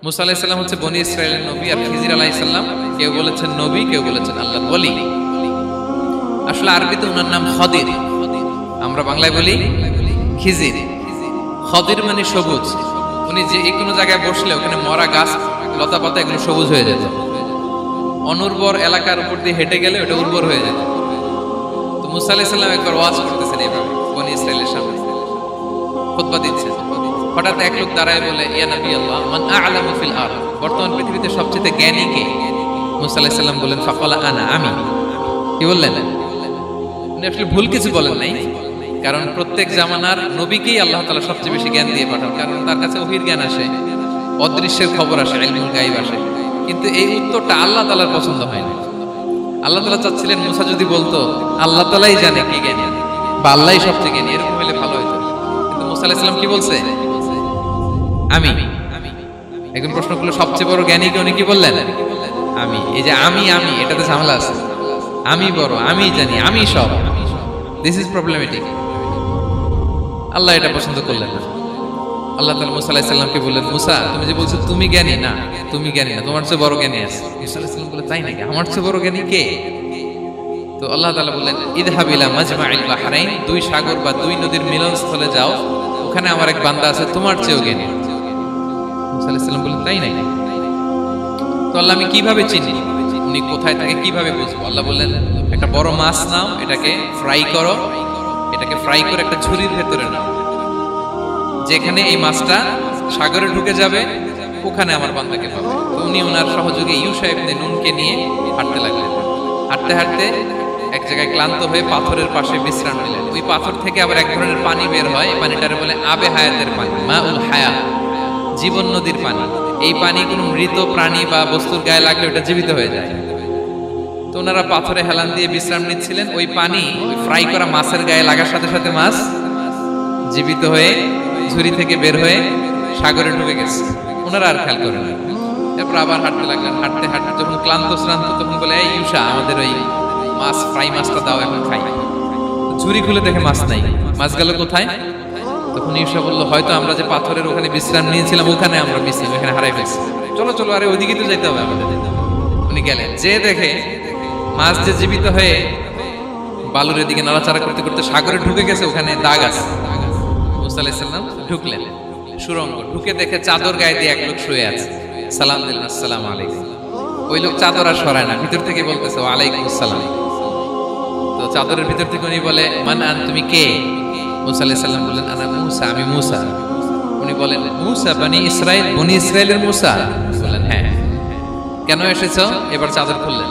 মুসা আলাইহিস সালাম হচ্ছে বনি ইসরাইলের নবী, আর খিজির আলাইহিস সালাম কেউ বলেছেন নবী, কেউ বলেছেন আল্লাহর ওলি। আসলে আরবিতে ওনার নাম খদির, আমরা বাংলায় বলি খিজির। খদির মানে সবুজ। উনি যে কোনো জায়গায় বসলে ওখানে মরা গাছ লতা পাতা এগুলো সবুজ হয়ে যেত। অনুর্বর এলাকার উপর দিয়ে হেঁটে গেলে ওটা উর্বর হয়ে যেত। তো মুসা আলাইহিস সালাম একবার ওয়াজ করতেছেন এইভাবে বনি ইসরাইলের সামনে, খুতবা দিচ্ছেন। হঠাৎ এক লোক দাঁড়ায় বলে, ইয়া নবী আল্লাহ, মান আ'লামু ফিল আরদ, বর্তমান পৃথিবীতে সবচেয়ে জ্ঞানী কে? মুসা আলাইহিস সালাম বলেন, ফাকালা আনা, আমি। কি বললেন? উনি আসলে ভুল কিছু বলেন নাই, কারণ প্রত্যেক জামানার নবীকেই আল্লাহ তাআলা সবচেয়ে বেশি জ্ঞান দিয়ে পাঠান, কারণ তার কাছে ওহীর জ্ঞান আসে, অদৃশ্যের খবর আসে, ইলমুল গায়ব আসে। কিন্তু এই উত্তরটা আল্লাহ তাআলার পছন্দ হয় না। আল্লাহ তাআলা চাচ্ছিলেন মুসা যদি বলতো আল্লাহ তাআলাই জানে কি জ্ঞানী বা আল্লাহই সবচেয়ে জ্ঞানী, এরকম হলে ভালো হতো। কিন্তু মুসা আলাইহিস সালাম কি বলছে? আমি। একজন প্রশ্ন করলো সবচেয়ে বড় জ্ঞানী কে? উনি কি বললেন? আমি। এই যে আমি এটাতে ঝামেলা আছে। আমি বড়, আমি জানি, আমি সব, দিস ইজ প্রবলেমেটিক। আল্লাহ এটা পছন্দ করলেন না। আল্লাহ তাআলা মুসা আলাইহিস সালামকে বললেন, মুসা তুমি যে বলছো তুমি জ্ঞানী না, তুমি জ্ঞানী না, তোমার চেয়ে বড় জ্ঞানী আছে। মুসা আলাইহিস সালাম বলে, তাই নাকি? আমার চেয়ে বড় জ্ঞানী কে? তো আল্লাহ তাআলা বললেন, ইযহাব ইলা মাজমাইল বাহরাইন, দুই সাগর বা দুই নদীর মিলনস্থলে যাও, ওখানে আমার এক বান্দা আছে তোমার চেয়েও জ্ঞানী। মুসা আলাইহিস সালাম বললেন, তাই নাকি? তো আল্লাহ, আমি কিভাবে চিনি উনি কোথায় থাকে, কিভাবে বুঝবো? আল্লাহ বললেন, একটা বড় মাছ নাও, এটাকে ফ্রাই করো, এটাকে ফ্রাই করে একটা ঝুড়ির ভেতরে নাও, যেখানে এই মাছটা সাগরে ঢুকে যাবে ওখানে আমার বান্দাকে পাবে। তো উনি ওনার সহযোগী ইউশা ইবনে নুনকে নিয়ে হাঁটতে লাগলেন। হাঁটতে হাঁটতে এক জায়গায় ক্লান্ত হয়ে পাথরের পাশে বিশ্রাম নিলেন। ওই পাথর থেকে আবার এক ধরনের পানি বের হয়, এই পানিটারে বলে আবে হায়াতের পানি, মাউল হায়াত, জীবন নদীর পানি। এই পানি কোনো মৃত প্রাণী বা বস্তুর গায়ে লাগলে ওটা জীবিত হয়ে যায়। তো ওনারা পাথরে হেলান দিয়ে বিশ্রাম নিচ্ছিলেন। ওই পানি ওই ফ্রাই করা মাছের গায়ে লাগার সাথে সাথে মাছ জীবিত হয়ে ঝুড়ি থেকে বের হয়ে সাগরে ঢুকে গেছে। ওনারা আর খেয়াল করেন না। এরপর আবার হাঁটতে লাগলেন। হাঁটতে হাঁটতে যখন ক্লান্ত শ্রান্ত, তখন বলে, এই ইউশা, আমাদের ওই মাছ ফ্রাই মাছটা দাও, এখন খাই। ঝুড়ি খুলে দেখে মাছ নাই। মাছ গেল কোথায়? তখন ইউশা বলল, হয়তো আমরা যে পাথরের ওখানে বিশ্রাম নিয়েছিলাম ওখানে আমরা মিসি, ওখানে হারাই ফেলছি। চলো চলো, আরে ওইদিকে তো যেতে হবে আমাদের। উনি গেলেন, যে দেখে মাছ যে জীবিত হয়ে বালুর দিকে নাড়াচাড়া করতে করতে সাগরে ঢুকে গেছে, ওখানে দাগ আছে। মুসা আলাইহিস সালাম ঢুকলেন সুরঙ্গ, ঢুকে দেখে চাদর গায়ে দিয়ে এক লোক শুয়ে আছে। সালাম দিলেন, আসসালামু আলাইকুম। ওই লোক চাদর আর সরায় না, ভিতর থেকে বলতেছে, ওয়ালাইকুম আসসালাম। তো চাদরের ভিতর থেকে উনি বলে, মান আন, তুমি কে? মুসা আলাইহিস সালাম বললেন, আনা মুসা, আমি মুসা। উনি বলেন, মুসা বনি ইসরাইল, বনি ইসরাইলের মুসা? বললেন, হ্যাঁ। কেন এসেছো? এবার চাদর খুললেন।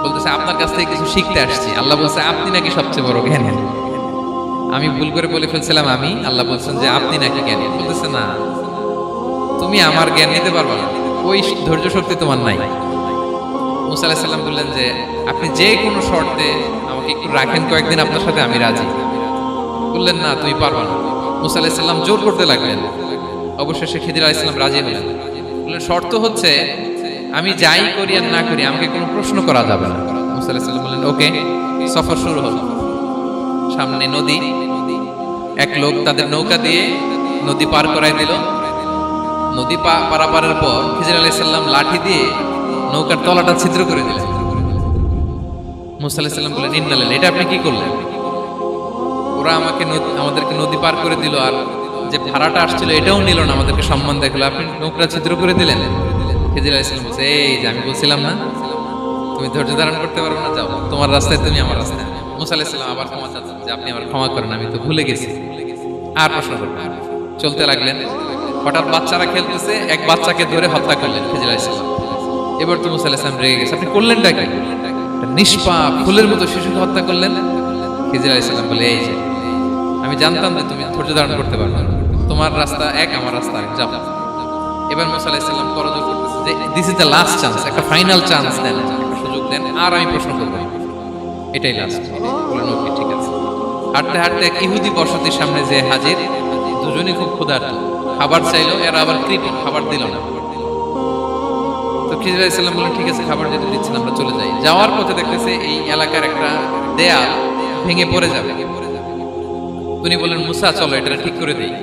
বলতেছে, আপনার কাছ থেকে কিছু শিখতে আসছি। আল্লাহ বলছে, আপনি নাকি সবচেয়ে বড় জ্ঞানী। আমি ভুল করে বলে ফেলছিলাম আমি। আল্লাহ বলছেন যে আপনি নাকি জ্ঞানী। বলতেছে, না, তুমি আমার জ্ঞান নিতে পারবে না, ওই ধৈর্য শক্তি তোমার নাই। মুসা আলাইহিস সালাম বললেন যে আপনি যে কোনো শর্তে আমাকে একটু রাখেন কয়েকদিন, আপনার সাথে আমি রাজি। বললেন, না, তুমি পারবে না। মুসা আলাইহিস সালাম জোর করতে লাগলেন। অবশেষে খিদির আলাইহিস সালাম রাজি হলেন। বললেন, শর্ত হচ্ছে আমি যাই করি আর না করি আমাকে কোনো প্রশ্ন করা যাবে না। মুসা আলাইহিস সালাম বললেন, ওকে। সফর শুরু হলো। সামনে নদী, এক লোক তাদের নৌকা দিয়ে নদী পার করাই দিল। নদী পারাপারের পর খিজির আলাইহিস সালাম লাঠি দিয়ে নৌকার তলাটা ছিদ্র করে দিলেন। মুসা আলাইহিস সালাম বললেন, ইন্নালিল্লাহ, এটা আপনি কি করলেন? ওরা আমাদেরকে নদী পার করে দিল, আর যে ভাড়াটা আসছিল এটাও নিল না, আমাদেরকে সম্মান দেখালো, আপনি নৌকা ছিদ্র করে দিলেন। খিজির আলাইহিস সালাম বলছে, এই যে আমি বলছিলাম না তুমি ধৈর্য ধারণ করতে পারবে না, যাও তোমার রাস্তায়, তুমি আমার রাস্তায়। মুসা আলাইহিস সালাম আবার ক্ষমা চাচ্ছেন যে আপনি আমার ক্ষমা করেন, আমি তো ভুলে গেছি, আর প্রশ্ন করবেন। চলতে লাগলেন। হঠাৎ বাচ্চারা খেলতেছে, এক বাচ্চাকে ধরে হত্যা করলেন খিজির আলাইহিস সালাম। এবার তো মুসা আলাইহিস সালাম রেগে গেছে, আপনি করলেনটা কি? নিষ্পাপ ফুলের মতো শিশুকে হত্যা করলেন। খিজির আলাইহিস সালাম বলে, এই যে আমি জানতাম যে তুমি ধৈর্য ধারণ করতে পারবে না, তোমার রাস্তা এক, আমার রাস্তা এক, যাও। এবার মুসা আলাইহিস সালাম করজোর করতেছে যে this is the last chance, একটা ফাইনাল চান্স দেন, একটা সুযোগ দেন, আর আমি প্রশ্ন করব, এটাই লাস্ট। বললেন, ওকে, ঠিক আছে। হাঁটতে হাঁটতে এক ইহুদি বসতির সামনে যে হাজির, দুজনই খুব ক্ষুধার্ত, খাবার চাইলো, এরা আবার কৃপণ, খাবার দিল না। তো খিজির আলাইহিস সালাম বললেন, ঠিক আছে, খাবার যেতে দিচ্ছেন, আমরা চলে যাই। যাওয়ার পথে দেখতেছে এই এলাকার একটা দেয়াল ভেঙে পড়ে যাবে। উনি বললেন, মুসা চলো এটা ঠিক করে দেই।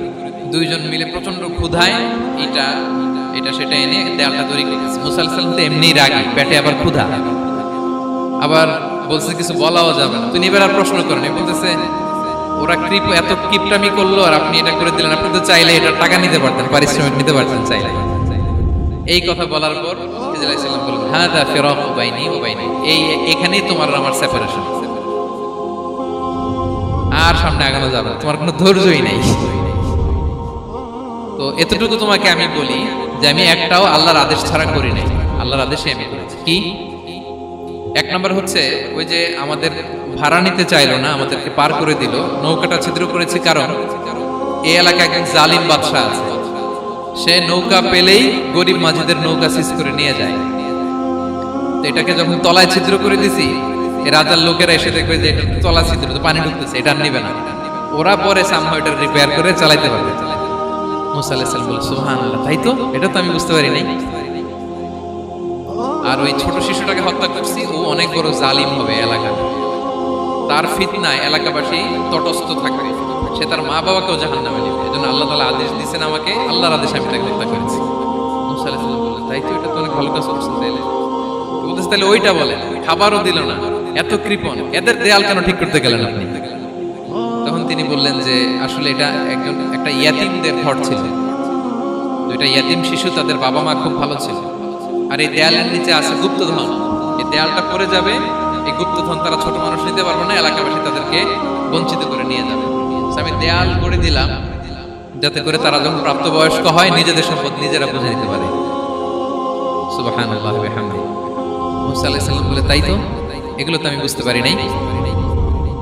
দুইজন মিলে প্রচন্ড ক্ষুধায় এটা এটা সেটা এনে দেয়ালটা তৈরি করতেছে। মুসা আলাইহিস সালাম তো এমনি রাগী, পেটে আবার ক্ষুধা, আবার বলছে কিছু বলাও যাবে না। তিনি এবার আর প্রশ্ন করেন, বলতেছে ওরা এত কিপটামি করলো আর আপনি এটা করে দিলেন, আপনি তো চাইলে এটা টাকা নিতে পারতেন, পারিশ্রমিক নিতে পারতেন চাইলে। এই কথা বলার পর খিজির আলাইহিস সালাম বললেন, হাদা ফিরাকু বাইনি ওয়া বাইনি, এখানেই তোমার আর আমার সেপারেশন, আর সামনে আগানো যাবে না, তোমার কোনো ধৈর্যই নাই। তো এতটুকু তোমাকে আমি বলি যে আমি একটাও আল্লাহর আদেশ ছাড়া করি নাই, আল্লাহর আদেশে আমি করেছি। কি? এক নম্বর হচ্ছে ওই যে আমাদের ভাড়া নিতে চাইলো না, আমাদেরকে পার করে দিল, নৌকাটা ছিদ্র করেছে কারণ এই এলাকায় একজন জালিম বাদশা আছে, সে নৌকা পেলেই গরিব মাঝিদের নৌকা সিজ করে নিয়ে যায়। তো এটাকে যখন তলায় ছিদ্র করে দিছি, এই রাজার লোকেরা এসে দেখবে যে এটা তলা ছিদ্র, তো পানি ঢুকতেছে, এটা নিবে না, ওরা পরে সামহাও এটা রিপেয়ার করে চালাইতে পারবে। মুসা আলাইহিস সালাম বলে, সুবহানাল্লাহ, তাই তো, এটা তো আমি বুঝতে পারি নাই। আর ওই ছোট শিশুটাকে হত্যা করছি, ও অনেক বড় জালিম হবে এলাকায়, তার ফিতনায় এলাকাবাসী তটস্থ থাকবে, সে তার মা বাবাকেও জাহান্নামে নেবে। এজন্য আল্লাহ তাআলা আদেশ দিয়েছেন আমাকে, আল্লাহর আদেশে আমি তাকে হত্যা করেছি। মুসা আলাইহিস সালাম বললেন, তাই তো, এটা তো অনেক ভালো কাজ করছেন। বলতেছে, তাহলে ওইটা বলে, খাবারও দিল না, এত কৃপণ, এদের দেয়াল কেন ঠিক করতে গেলেন আপনি? তখন তিনি বললেন যে আসলে এটা একটা ইয়াতিমদের ঘর ছিল, দুইটা ইয়াতিম শিশু, তাদের বাবা মা খুব ভালো ছিল, আর এই দেয়ালের নিচে আছে গুপ্তধন, এই দেয়ালটা পড়ে যাবে, এই গুপ্তধন তারা ছোট মানুষ নিতে পারবে না, এলাকাবাসী তাদেরকে বঞ্চিত করে নিয়ে যাবে। আমি দেয়াল করে দিলাম যাতে করে তারা যখন প্রাপ্তবয়স্ক হয় নিজেদের সম্পদ নিজেরা বুঝে নিতে পারে। সুবহানাল্লাহ ওয়া বিহামদিহি। মুসা আলাইহিস সালাম বলে, তাই তো, এগুলো তো আমি বুঝতে পারি নাই।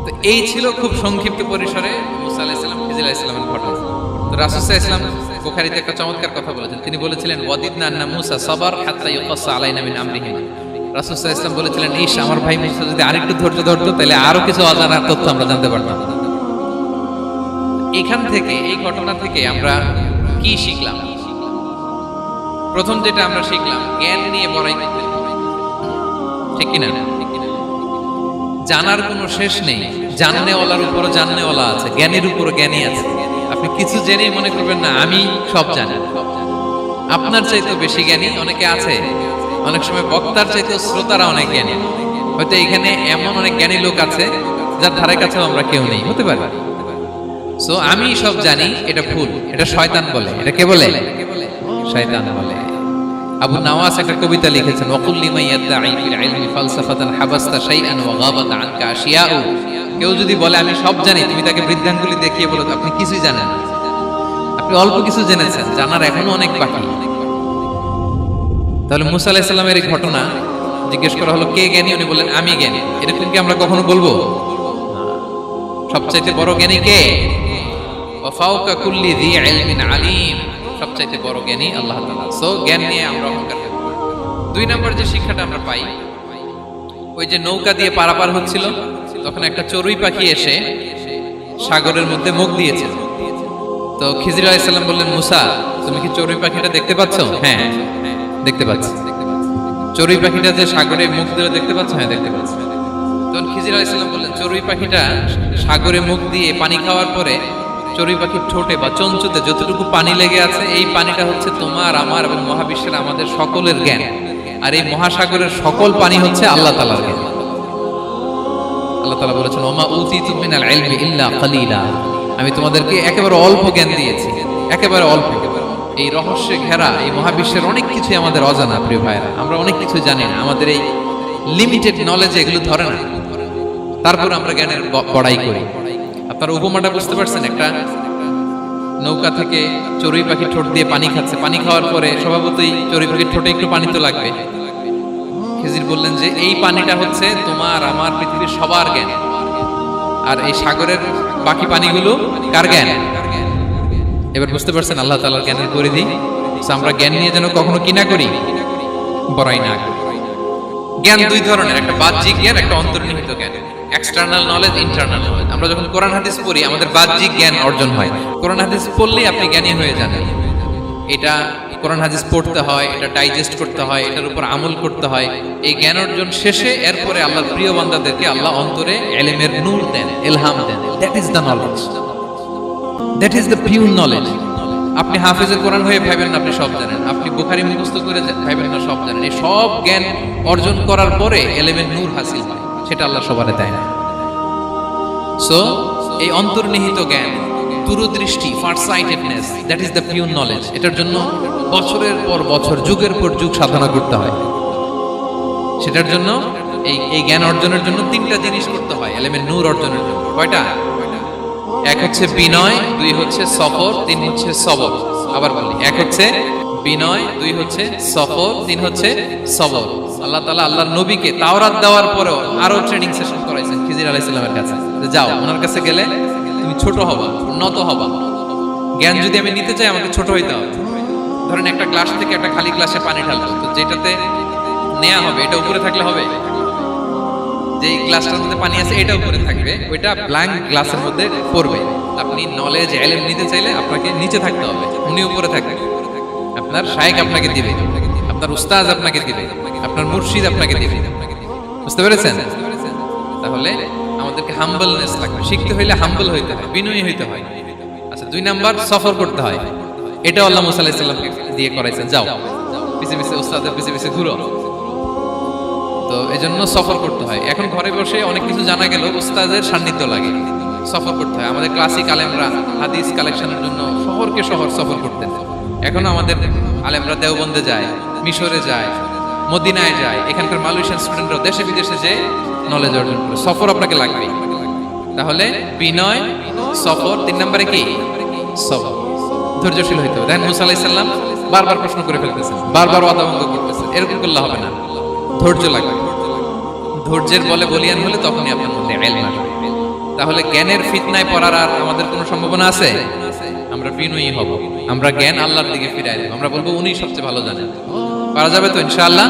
তো এই ছিল খুব সংক্ষিপ্ত পরিসরে মুসা আলাইহিস সালাম খিজির আলাইহিস সালামের ঘটনা। তো রাসূল সাল্লাল্লাহু আলাইহি ওয়াসাল্লাম বুখারীতে একটা চমৎকার কথা বলেছেন, তিনি বলেছিলেন, ওয়াদিদনা আন্না মুসা সাবার হাত্তা ইউকাসসা আলাইনা মিন আমরিহি। রাসূল সাল্লাল্লাহু আলাইহি ওয়াসাল্লাম বলেছিলেন, ইস, আমার ভাই মুসা যদি আরেকটু ধৈর্য ধরতো তাহলে আরো কিছু অজানা তথ্য আমরা জানতে পারতাম। এখান থেকে, এই ঘটনা থেকে আমরা কি শিখলাম? প্রথম যেটা আমরা শিখলাম, জ্ঞান নিয়ে বড়াই করতে, ঠিক কিনা? জানার কোনো শেষ নেই, জাননেওয়ালার উপরও জাননেওয়ালা আছে, জ্ঞানীর উপরও জ্ঞানী আছে। আপনি কিছু জেনেই মনে করবেন না আমি সব জানি, আপনার চাইতে বেশি জ্ঞানী অনেকে আছে। অনেক সময় বক্তার চাইতে শ্রোতারা অনেক জ্ঞানী। হয়তো এখানে এমন অনেক জ্ঞানী লোক আছে যার ধারে কাছেও আমরা কেউ নেই, হতে পারে। সো আমি সব জানি, এটা ভুল, এটা শয়তান বলে। এটা কে বলে? শয়তান বলে। আবু নাওয়াস একটা কবিতা লিখেছেন, ওয়াকুল লিমান ইয়াদঈ ফিল ইলমি ফালসাফাতান হাবাসতা শাইআন ওয়া গাবাত আনকা আশিয়াউ। কেউ যদি বলে আমি সব জানি, তুমি তাকে বৃদ্ধাঙ্গুলি দেখিয়ে বলো আপনি কিছুই জানেন না, আপনি অল্প কিছু জেনেছেন, জানার এখনো অনেক বাকি। তাহলে মুসা আলাইহিস সালামের এই ঘটনা জিজ্ঞেস করা হলো, কে জ্ঞানী? উনি বললেন, আমি জ্ঞানী। এরকম কি আমরা কখনো বলবো? সবচাইতে বড় জ্ঞানী কে? ওয়া ফাওকা কুল্লি যী ইলমিন আলীম। সবচাইতে বড় জ্ঞানী আল্লাহ তাআলা। সো জ্ঞান নিয়ে আমরা অহংকার করব। দুই নম্বর যে শিক্ষাটা আমরা পাই, ওই যে নৌকা দিয়ে পারাপার হচ্ছিল, তখন একটা চড়ুই পাখি এসে সাগরের মধ্যে মুখ দিয়েছে। তো খিজির আলাইহিস সালাম বললেন, মুসা, তুমি কি চড়ুই পাখিটা দেখতে পাচ্ছ? হ্যাঁ, দেখতে পাচ্ছি। চড়ুই পাখিটা যে সাগরে মুখ দিয়ে দেখতে পাচ্ছ? হ্যাঁ, দেখতে পাচ্ছি। তখন খিজির আলাইহিস সালাম বললেন, চড়ুই পাখিটা সাগরে মুখ দিয়ে পানি খাওয়ার পরে চড়ুই পাখির ঠোঁটে বা চঞ্চুতে যতটুকু পানি লেগে আছে, এই পানিটা হচ্ছে তোমার, আমার এবং মহাবিশ্বের আমাদের সকলের জ্ঞান। আর এই মহাসাগরের সকল পানি হচ্ছে আল্লাহ তাআলার জ্ঞান। আল্লাহ তাআলা বলেছেন, ওমা উতিতু মিনাল ইলমি ইল্লা কালিলা। আমি তোমাদেরকে একেবারে অল্প জ্ঞান দিয়েছি, একেবারে অল্প। এই রহস্যে ঘেরা এই মহাবিশ্বের অনেক কিছুই আমাদের অজানা। প্রিয় ভাইরা, আমরা অনেক কিছু জানি না, আমাদের এই লিমিটেড নলেজে এগুলো ধরে না, তারপর আমরা জ্ঞানের বড়াই করি। আপনারা উপমাটা বুঝতে পারছেন? একটা নৌকা থেকে চড়ুই পাখি ঠোঁট দিয়ে পানি খাচ্ছে, পানি খাওয়ার পরে স্বভাবতই চড়ুই পাখির ঠোঁটে একটু পানি তো লাগবে। খিজির বললেন যে এই পানিটা হচ্ছে তোমার, আমার, পৃথিবীর সবার জ্ঞান, আর এই সাগরের বাকি পানিগুলো কার জ্ঞান? এবার বুঝতে পারছেন আল্লাহ তাআলার জ্ঞানের পরিধি। আমরা জ্ঞান নিয়ে যেন কখনো কি না করি, বড়াই না করি। জ্ঞান দুই ধরনের, একটা বাহ্যিক জ্ঞান, একটা অন্তর্নিহিত জ্ঞান। External knowledge, internal knowledge. আমরা যখন কোরআন হাদিস পড়ি আমাদের বাহ্যিক জ্ঞান অর্জন হয়। কোরআন হাদিস পড়লেই আপনি জ্ঞানী হয়ে যান। এটা কোরআন হাদিস পড়তে হয়, এটা ডাইজেস্ট করতে হয়, এটার উপর আমল করতে হয়। এই জ্ঞান অর্জন শেষে এরপরে আল্লাহর প্রিয় বান্দাদেরকে আল্লাহ অন্তরে ইলমের নূর দেন, ইলহাম দেন। That is the knowledge, that is the pure knowledge. আপনি হাফেজে কোরআন হয়ে ভাবেন না আপনি সব জানেন, আপনি বুখারী মুখস্থ করে ভাবেন না সব জানেন। এই সব জ্ঞান অর্জন করার পরে এলেমের নূর হাসিল হয়, সেটা আল্লাহ সবারে দেয় না। সো এই অন্তর্নিহিত জ্ঞান, দূরদৃষ্টি, farsightedness, that is the pure knowledge. এটার জন্য বছরের পর বছর, যুগের পর যুগ সাধনা করতে হয়। সেটার জন্য এই জ্ঞান অর্জনের জন্য তিনটা জিনিস করতে হয় এলেমের নূর অর্জনের জন্য। কয়টা? এক হচ্ছে বিনয়, দুই হচ্ছে সফর, তিন হচ্ছে সবর। আবার বলি, এক হচ্ছে বিনয়, দুই হচ্ছে সফর, তিন হচ্ছে সবর। আল্লাহ তাআলা আল্লাহর নবীকে তাওরাত দেওয়ার পরেও আরো ট্রেনিং সেশন করাইছেন খিজির আলাইহিস সালামের কাছে, যে যাও ওনার কাছে গেলে তুমি ছোট হবা, উন্নত হবা। জ্ঞান যদি আমি নিতে চাই আমাকে ছোট হইতে হবে। ধরেন একটা গ্লাস থেকে একটা খালি গ্লাসে পানি ঢালবো, তো যেটাতে নেওয়া হবে এটা উপরে থাকলে হবে? যে গ্লাসটার মধ্যে পানি আছে এটা উপরে থাকবে, ওইটা ব্ল্যাঙ্ক গ্লাসের মধ্যে পড়বে। আপনি নলেজ এলেম নিতে চাইলে আপনাকে নিচে থাকতে হবে, উনি উপরে থাকবেন। আপনার শায়েখ আপনাকে দিবে, আপনার উস্তাজ আপনাকে দিবে, আপনার মুর্শিদ আপনাকে দিবে। বুঝতে পেরেছেন? তাহলে আমাদেরকে হাম্বলনেস লাগবে, শিখতে হইলে হাম্বল হইতে হয়, বিনয়ী হইতে হয়। আচ্ছা, 2 নাম্বার সফর করতে হয়। এটা আল্লাহ মুসা আলাইহিস সালামকে দিয়ে করাইছেন, যাও পিছে পিছে উস্তাদের পিছে পিছে ঘুরো। তো এজন্য সফর করতে হয়। এখন ঘরে বসে অনেক কিছু জানা গেল, উস্তাদের সান্নিধ্য লাগে, সফর করতে হয়। আমাদের ক্লাসিক আলেমরা হাদিস কালেকশনের জন্য শহরকে শহর সফর করতেন। এখন আমাদের আলেমরা দেওবন্দে যায়, মিশরে যায়, মদিনায় যায়, এখানকার মালয়েশিয়ান স্টুডেন্টরাও দেশে বিদেশে যে নলেজ অর্জন করে। সফর আপনাকে লাগবে। তাহলে বিনয়, সফর, 3 নম্বরে কি? সবর। ধৈর্যশীল হইতে হবে। দেখেন মুসা আলাইহিস সালাম বারবার প্রশ্ন করে ফেলতেছেন, বারবার ওয়াদা ভঙ্গ করতেছেন, এরকম করলে হবে না। ধৈর্য লাগবে। ধৈর্যের বলে বলিয়ান হলে তখনই আপনার মধ্যে ইলম আসবে। তাহলে জ্ঞানের ফিতনায় পড়ার আর আমাদের কোনো সম্ভাবনা আছে? আমরা বিনয়ী হব, আমরা জ্ঞান আল্লাহর দিকে ফিরাই দেব, আমরা বলবো উনি সবচেয়ে ভালো জানেন। পারা যাবে তো ইনশাআল্লাহ?